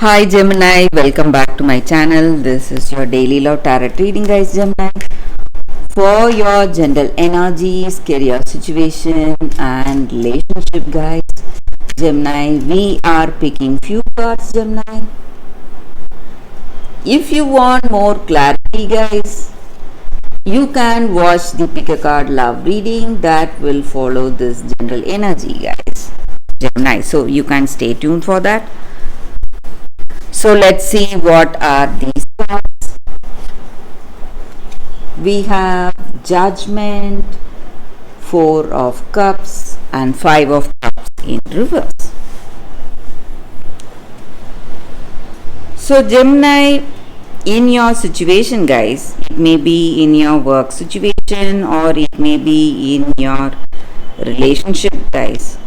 Hi Gemini, welcome back to my channel. This is your daily love tarot reading, guys. Gemini, for your general energies, career situation and relationship, guys. Gemini, we are picking few cards, Gemini. If you want more clarity, guys, you can watch the pick a card love reading that will follow this general energy, guys. Gemini, so you can stay tuned for that. So let's see what are these cards. We have Judgment, Four of Cups and Five of Cups in reverse. So Gemini, in your situation, guys, it may be in your work situation or it may be in your relationship, guys.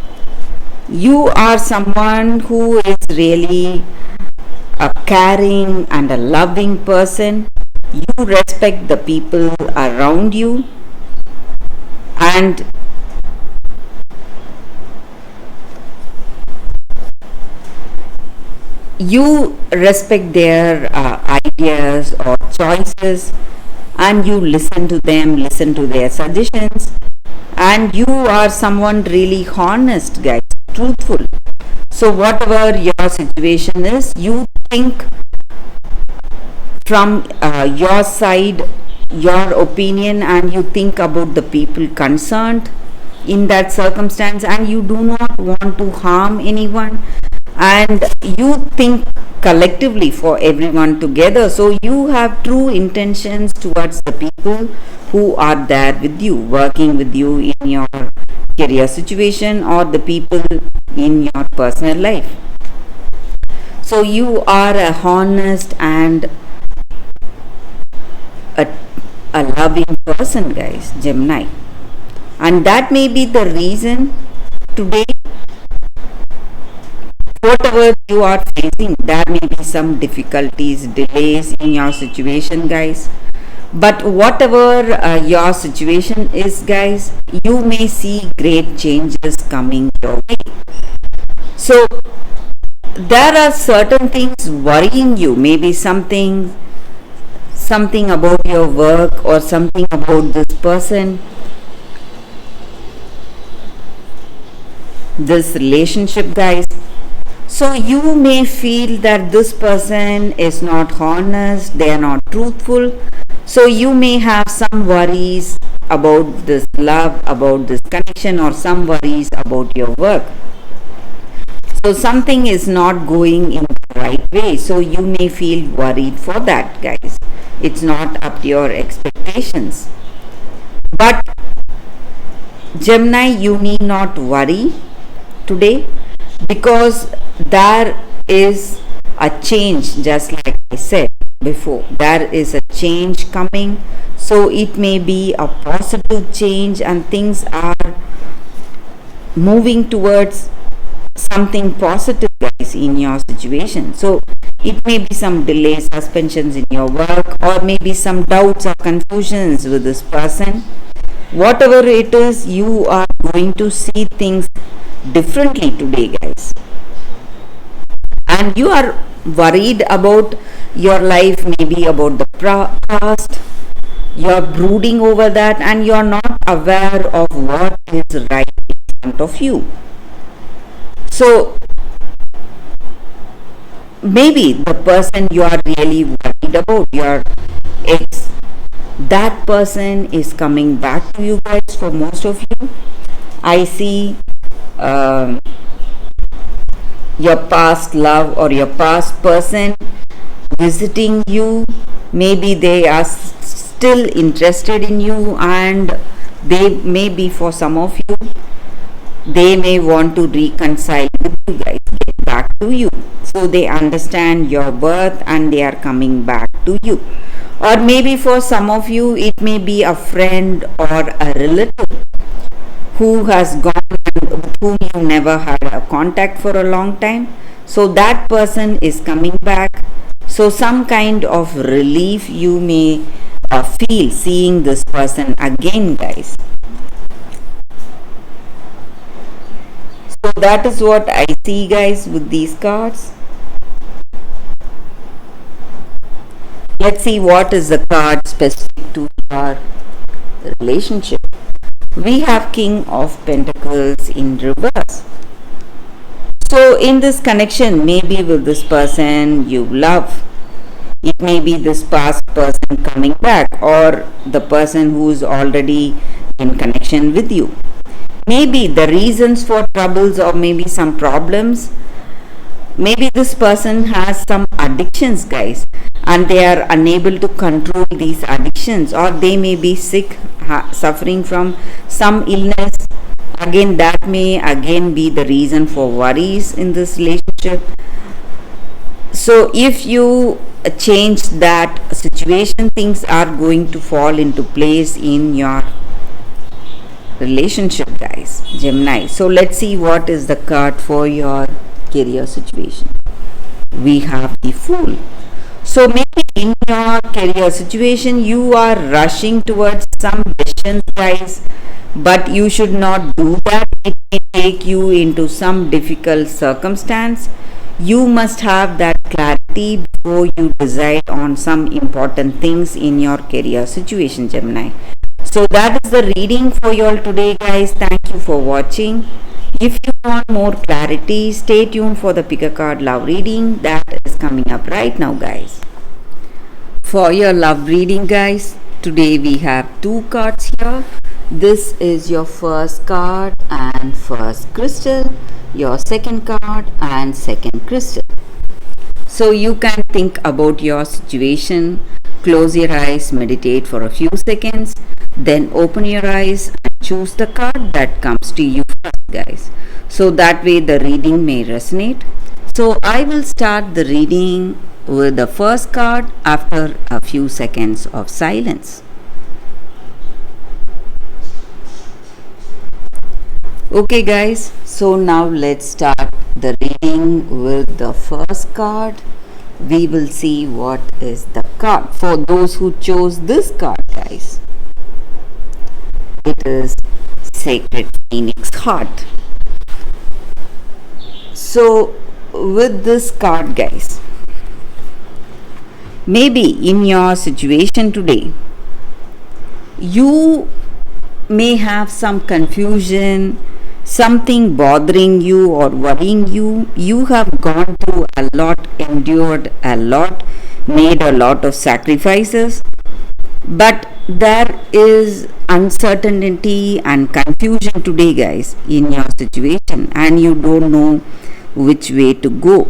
You are someone who is really a caring and a loving person. You respect the people around you and you respect their ideas or choices, and you listen to them, listen to their suggestions, and you are someone really honest, guys, truthful. So whatever your situation is, you think from your side, your opinion, and you think about the people concerned in that circumstance, and you do not want to harm anyone, and you think collectively for everyone together. So you have true intentions towards the people who are there with you, working with you in your career situation or the people in your personal life. So you are a honest and a loving person, guys, Gemini. And that may be the reason today, whatever you are facing, there may be some difficulties, delays in your situation, guys. But whatever your situation is, guys, you may see great changes coming your way. So there are certain things worrying you, maybe something about your work or something about this person, this relationship, guys. So you may feel that this person is not honest, they are not truthful. So you may have some worries about this love, about this connection, or some worries about your work. So something is not going in the right way. So you may feel worried for that, guys. It's not up to your expectations. But Gemini, you need not worry today, because there is a change, just like I said before. There is a change coming. So it may be a positive change and things are moving towards something positive, guys, in your situation. So it may be some delays, suspensions in your work, or maybe some doubts or confusions with this person. Whatever it is, you are going to see things differently today, guys. And you are worried about your life, maybe about the past. You're brooding over that and you're not aware of what is right in front of you. So maybe the person you are really worried about, your ex, that person is coming back to you, guys. For most of you, I see your past love or your past person visiting you. Maybe they are still interested in you, and they may be, for some of you, they may want to reconcile with you, guys, get back to you. So they understand your worth and they are coming back to you. Or maybe for some of you, it may be a friend or a relative who has gone and with whom you never had a contact for a long time. So that person is coming back. So some kind of relief you may feel seeing this person again, guys. So that is what I see, guys, with these cards. Let's see what is the card specific to your relationship. We have King of Pentacles in reverse. So in this connection, maybe with this person you love, it may be this past person coming back, or the person who is already in connection with you. Maybe the reasons for troubles, or maybe some problems. Maybe this person has some addictions, guys, and they are unable to control these addictions, or they may be sick, suffering from some illness. Again, that may again be the reason for worries in this relationship. So if you change that situation, things are going to fall into place in your relationship, guys, Gemini. So let's see what is the card for your career situation. We have the Fool. So maybe in your career situation you are rushing towards some decisions, guys, but you should not do that. It may take you into some difficult circumstance. You must have that clarity before you decide on some important things in your career situation, Gemini. So that is the reading for you all today, guys. Thank you for watching. If you want more clarity, stay tuned for the Pick a Card Love reading that is coming up right now, guys. For your love reading, guys, today we have 2 cards here. This is your first card and first crystal, your second card and second crystal. So you can think about your situation, close your eyes, meditate for a few seconds, then open your eyes and choose the card that comes to you first, guys. So that way the reading may resonate. So I will start the reading with the first card after a few seconds of silence. Okay, guys, so now let's start the reading with the first card. We will see what is the card for those who chose this card, guys. It is Sacred Phoenix Heart. So with this card, guys, maybe in your situation today you may have some confusion, something bothering you or worrying you. You have gone through a lot, endured a lot, made a lot of sacrifices, but there is uncertainty and confusion today, guys, in your situation, and you don't know which way to go.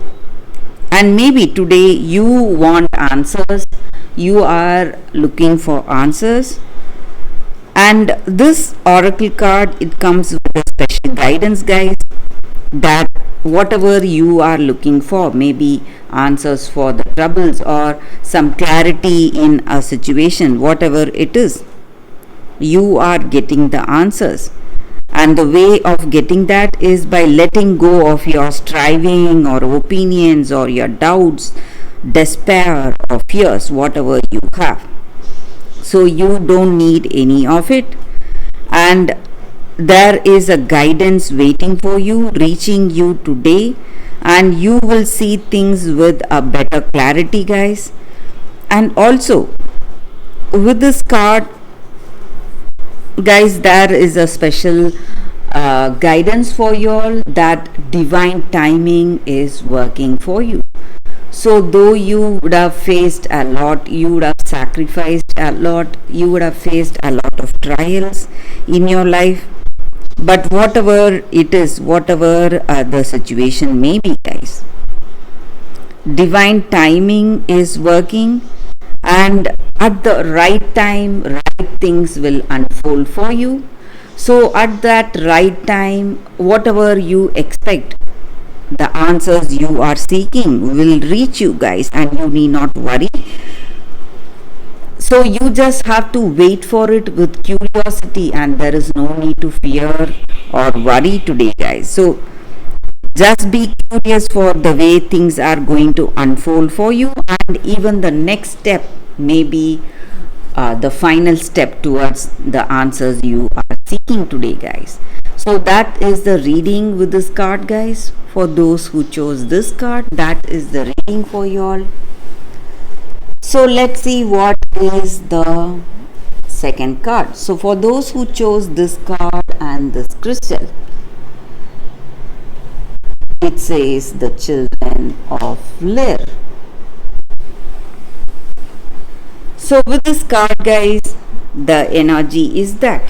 And maybe today you want answers, you are looking for answers, and this oracle card, it comes with a special guidance, guys, that whatever you are looking for, maybe answers for the troubles or some clarity in a situation, whatever it is, you are getting the answers. And the way of getting that is by letting go of your striving or opinions or your doubts, despair or fears, whatever you have. So you don't need any of it, and there is a guidance waiting for you, reaching you today, and you will see things with a better clarity, guys. And also with this card, guys, there is a special guidance for you all, that divine timing is working for you. So though you would have faced a lot, you would have sacrificed a lot, you would have faced a lot of trials in your life, but whatever it is, whatever the situation may be, guys, divine timing is working, and at the right time, right things will unfold for you. So at that right time, whatever you expect, the answers you are seeking will reach you, guys, and you need not worry. So you just have to wait for it with curiosity, and there is no need to fear or worry today, guys. So just be curious for the way things are going to unfold for you, and even the next step may be the final step towards the answers you are seeking today, guys. So that is the reading with this card, guys. For those who chose this card, that is the reading for you all. So let's see what is the second card. So for those who chose this card and this crystal, it says the children of Lyre. So with this card, guys, the energy is that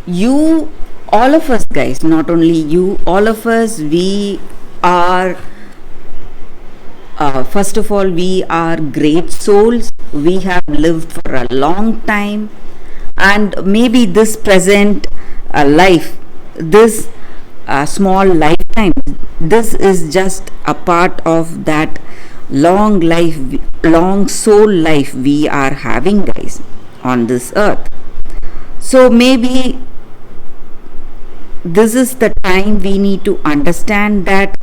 you, all of us, guys, not only you, all of us, we are first of all, we are great souls. We have lived for a long time, and maybe this present life, this small lifetime, this is just a part of that long life, long soul life we are having, guys, on this earth. So maybe this is the time we need to understand that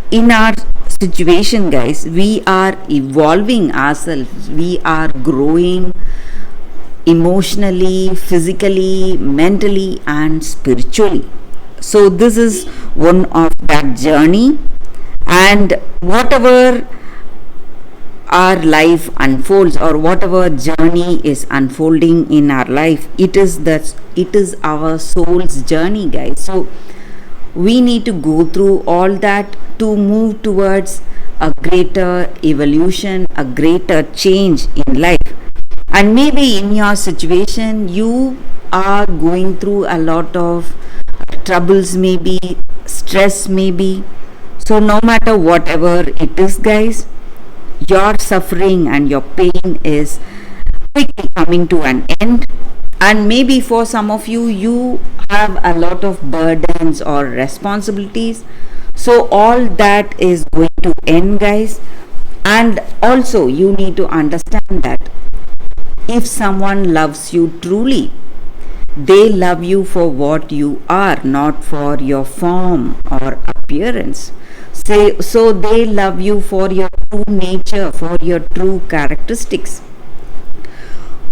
in our situation, guys, we are evolving ourselves, we are growing emotionally, physically, mentally, and spiritually. So this is one of that journey, and whatever our life unfolds, or whatever journey is unfolding in our life, it is our soul's journey, guys. So we need to go through all that to move towards a greater evolution, a greater change in life. And maybe in your situation, you are going through a lot of troubles, maybe stress, maybe. So no matter whatever it is, guys, your suffering and your pain is quickly coming to an end. And maybe for some of you, you have a lot of burdens or responsibilities. So all that is going to end, guys. And also you need to understand that if someone loves you truly, they love you for what you are, not for your form or appearance. So they love you for your true nature, for your true characteristics.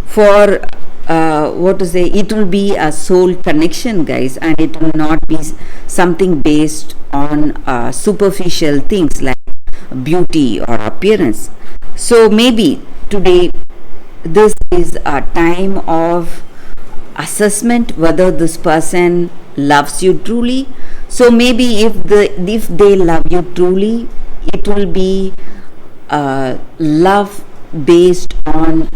For what to say, it will be a soul connection, guys, and it will not be something based on superficial things like beauty or appearance. So maybe today this is a time of assessment whether this person loves you truly. So maybe if they love you truly, it will be love based on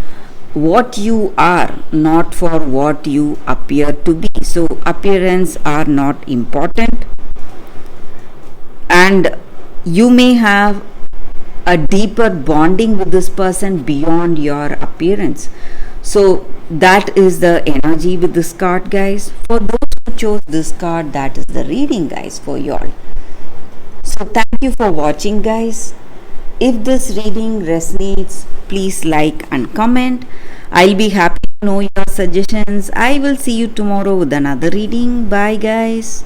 what you are, not for what you appear to be. So appearance are not important, and you may have a deeper bonding with this person beyond your appearance. So that is the energy with this card, guys. For those who chose this card, that is the reading, guys, for y'all. So thank you for watching, guys. If this reading resonates, please like and comment. I'll be happy to know your suggestions. I will see you tomorrow with another reading. Bye, guys.